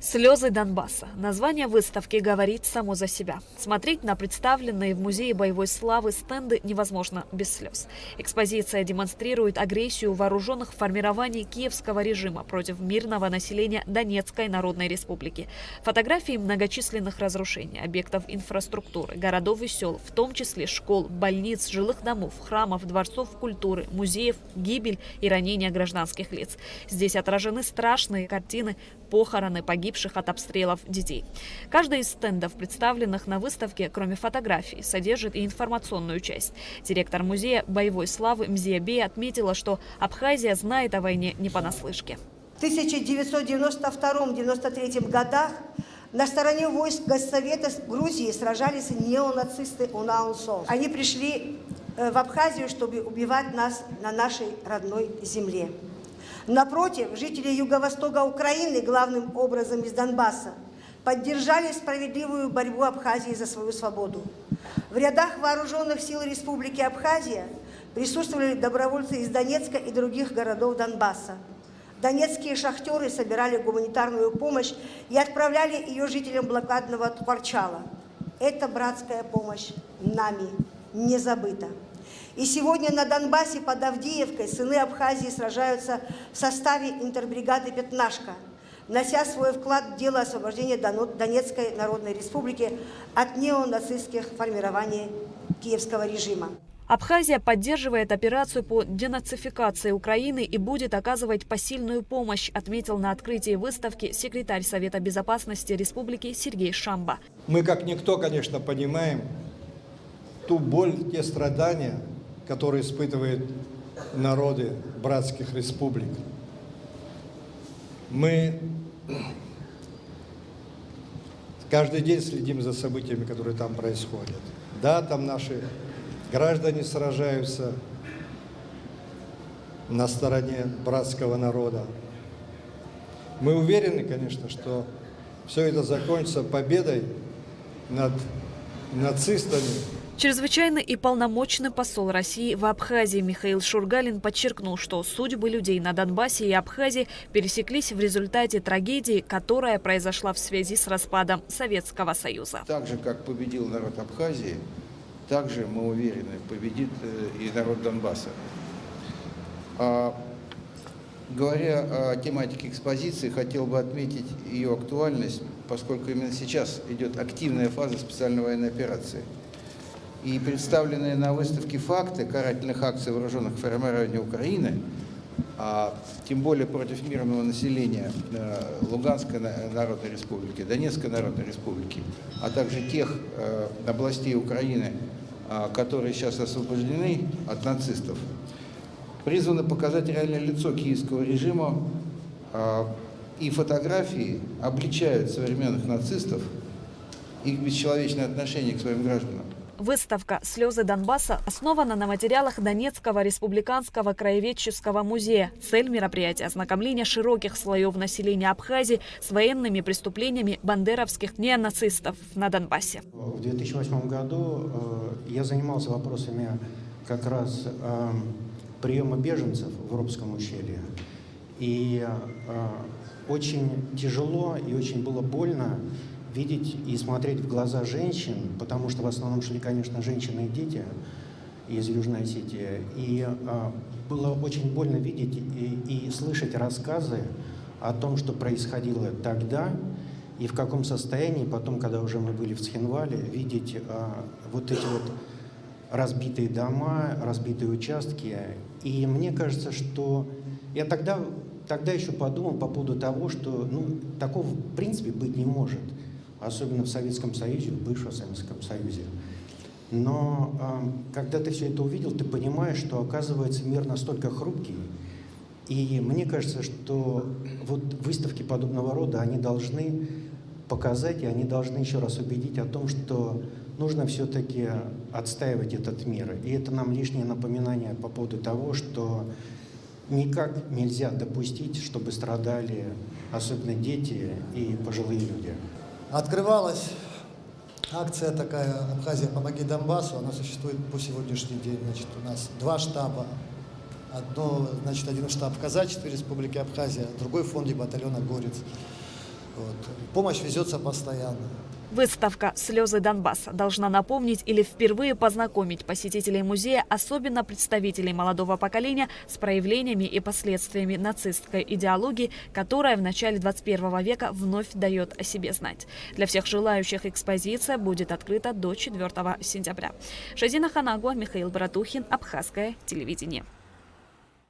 Слезы Донбасса. Название выставки говорит само за себя. Смотреть на представленные в Музее боевой славы стенды невозможно без слез. Экспозиция демонстрирует агрессию вооруженных формирований киевского режима против мирного населения Донецкой Народной Республики. Фотографии многочисленных разрушений объектов инфраструктуры, городов и сел, в том числе школ, больниц, жилых домов, храмов, дворцов культуры, музеев, гибель и ранения гражданских лиц. Здесь отражены страшные картины, похороны погибших от обстрелов детей. Каждый из стендов, представленных на выставке, кроме фотографий, содержит и информационную часть. Директор Музея боевой славы Мзия Бей отметила, что Абхазия знает о войне не понаслышке. В 1992-1993 годах на стороне войск Госсовета Грузии сражались неонацисты УНАУНСО. Они пришли в Абхазию, чтобы убивать нас на нашей родной земле. Напротив, жители юго-востока Украины, главным образом из Донбасса, поддержали справедливую борьбу Абхазии за свою свободу. В рядах вооруженных сил Республики Абхазия присутствовали добровольцы из Донецка и других городов Донбасса. Донецкие шахтеры собирали гуманитарную помощь и отправляли ее жителям блокадного Творчала. Эта братская помощь нами не забыта. И сегодня на Донбассе под Авдеевкой сыны Абхазии сражаются в составе интербригады «Пятнашка», внося свой вклад в дело освобождения Донецкой Народной Республики от неонацистских формирований киевского режима. Абхазия поддерживает операцию по денацификации Украины и будет оказывать посильную помощь, отметил на открытии выставки секретарь Совета безопасности Республики Сергей Шамба. Мы как никто, конечно, понимаем ту боль, те страдания, которые испытывают народы братских республик. Мы каждый день следим за событиями, которые там происходят. Да, там наши граждане сражаются на стороне братского народа. Мы уверены, конечно, что все это закончится победой над нацистами. Чрезвычайный и полномочный посол России в Абхазии Михаил Шургалин подчеркнул, что судьбы людей на Донбассе и Абхазии пересеклись в результате трагедии, которая произошла в связи с распадом Советского Союза. Так же, как победил народ Абхазии, так же, мы уверены, победит и народ Донбасса. Говоря о тематике экспозиции, хотел бы отметить ее актуальность, поскольку именно сейчас идет активная фаза специальной военной операции. И представленные на выставке факты карательных акций вооруженных формирований Украины, тем более против мирного населения Луганской Народной Республики, Донецкой Народной Республики, а также тех областей Украины, которые сейчас освобождены от нацистов, призваны показать реальное лицо киевского режима, и фотографии обличают современных нацистов, их бесчеловечное отношение к своим гражданам. Выставка «Слезы Донбасса» основана на материалах Донецкого республиканского краеведческого музея. Цель мероприятия – ознакомление широких слоев населения Абхазии с военными преступлениями бандеровских неонацистов на Донбассе. В 2008 году я занимался вопросами как раз приема беженцев в Робском ущелье. И очень тяжело и очень было больно видеть и смотреть в глаза женщин, потому что в основном шли, конечно, женщины и дети из Южной Осетии. И было очень больно видеть и слышать рассказы о том, что происходило тогда и в каком состоянии потом, когда уже мы были в Цхинвале, видеть вот эти вот разбитые дома, разбитые участки. И мне кажется, что я тогда еще подумал по поводу того, что такого в принципе быть не может. Особенно в Советском Союзе, в бывшем Советском Союзе. Но когда ты все это увидел, ты понимаешь, что, оказывается, мир настолько хрупкий. И мне кажется, что вот выставки подобного рода, они должны показать, и они должны еще раз убедить о том, что нужно все-таки отстаивать этот мир. И это нам лишнее напоминание по поводу того, что никак нельзя допустить, чтобы страдали особенно дети и пожилые люди. Открывалась акция такая «Абхазия, помоги Донбассу». Она существует по сегодняшний день. Значит, у нас два штаба. Один штаб в Казачестве Республики Абхазия, другой в фонде батальона «Горец». Вот. Помощь везется постоянно. Выставка «Слезы Донбасса» должна напомнить или впервые познакомить посетителей музея, особенно представителей молодого поколения, с проявлениями и последствиями нацистской идеологии, которая в начале 21 века вновь дает о себе знать. Для всех желающих экспозиция будет открыта до 4 сентября. Шазина Ханагуа, Михаил Братухин, Абхазское телевидение.